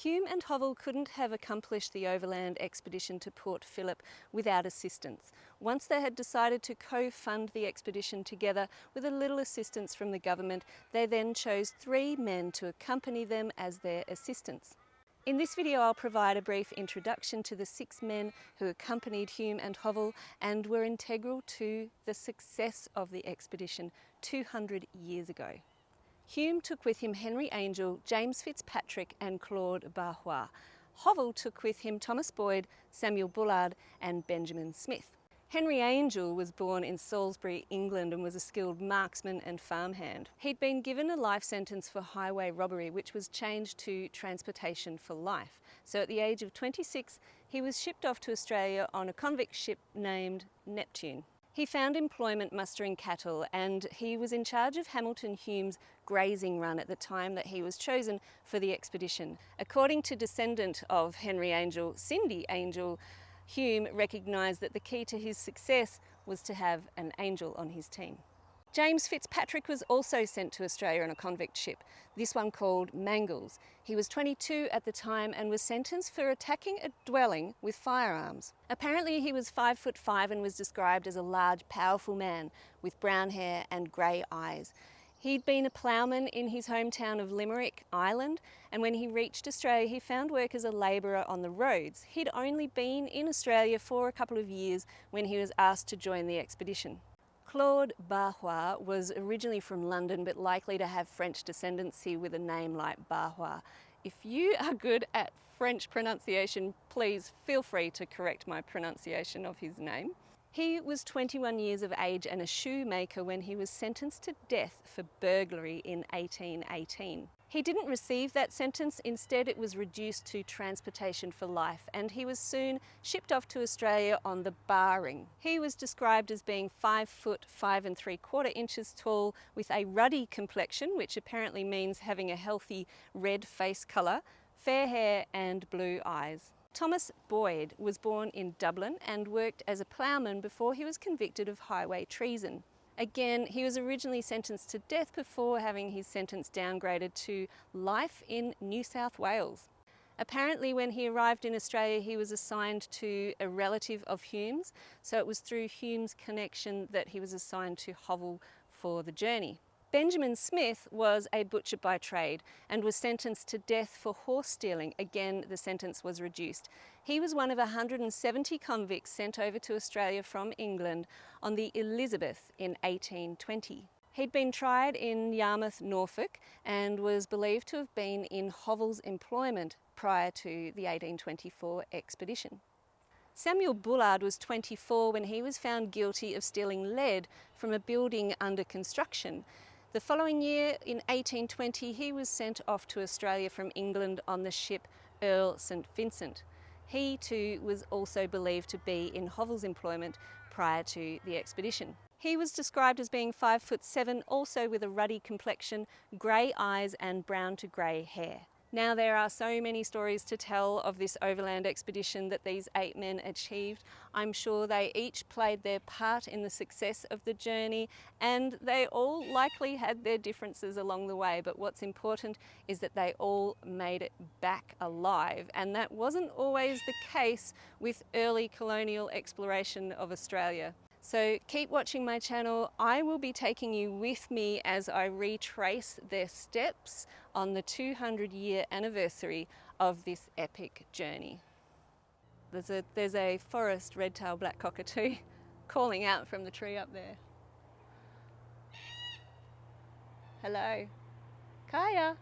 Hume and Hovell couldn't have accomplished the overland expedition to Port Phillip without assistance. Once they had decided to co-fund the expedition together with a little assistance from the government, they then chose 3 men to accompany them as their assistants. In this video I'll provide a brief introduction to the 6 men who accompanied Hume and Hovell and were integral to the success of the expedition 200 years ago. Hume took with him Henry Angel, James Fitzpatrick and Claude Barrois. Hovell took with him Thomas Boyd, Samuel Bullard and Benjamin Smith. Henry Angel was born in Salisbury, England and was a skilled marksman and farmhand. He'd been given a life sentence for highway robbery, which was changed to transportation for life. So at the age of 26, he was shipped off to Australia on a convict ship named Neptune. He found employment mustering cattle and he was in charge of Hamilton Hume's grazing run at the time that he was chosen for the expedition. According to descendant of Henry Angel, Cindy Angel, Hume recognised that the key to his success was to have an angel on his team. James Fitzpatrick was also sent to Australia on a convict ship, this one called Mangles. He was 22 at the time and was sentenced for attacking a dwelling with firearms. Apparently he was 5'5" and was described as a large, powerful man with brown hair and grey eyes. He'd been a ploughman in his hometown of Limerick, Ireland, and when he reached Australia he found work as a labourer on the roads. He'd only been in Australia for a couple of years when he was asked to join the expedition. Claude Barrois was originally from London but likely to have French descendancy with a name like Barrois. If you are good at French pronunciation, please feel free to correct my pronunciation of his name. He was 21 years of age and a shoemaker when he was sentenced to death for burglary in 1818. He didn't receive that sentence, instead it was reduced to transportation for life and he was soon shipped off to Australia on the Barring. He was described as being 5 foot 5 3/4 inches tall with a ruddy complexion, which apparently means having a healthy red face colour, fair hair and blue eyes. Thomas Boyd was born in Dublin and worked as a ploughman before he was convicted of highway treason. Again, he was originally sentenced to death before having his sentence downgraded to life in New South Wales. Apparently when he arrived in Australia he was assigned to a relative of Hume's, so it was through Hume's connection that he was assigned to Hovell for the journey. Benjamin Smith was a butcher by trade and was sentenced to death for horse stealing. Again, the sentence was reduced. He was one of 170 convicts sent over to Australia from England on the Elizabeth in 1820. He'd been tried in Yarmouth, Norfolk, and was believed to have been in Hovell's employment prior to the 1824 expedition. Samuel Bullard was 24 when he was found guilty of stealing lead from a building under construction. The following year, in 1820, he was sent off to Australia from England on the ship Earl St Vincent. He too was also believed to be in Hovell's employment prior to the expedition. He was described as being 5'7", also with a ruddy complexion, grey eyes and brown to grey hair. Now there are so many stories to tell of this overland expedition that these 8 men achieved. I'm sure they each played their part in the success of the journey and they all likely had their differences along the way, but what's important is that they all made it back alive, and that wasn't always the case with early colonial exploration of Australia. So keep watching my channel. I will be taking you with me as I retrace their steps on the 200-year anniversary of this epic journey. There's a forest red-tailed black cockatoo calling out from the tree up there. Hello. Kaya.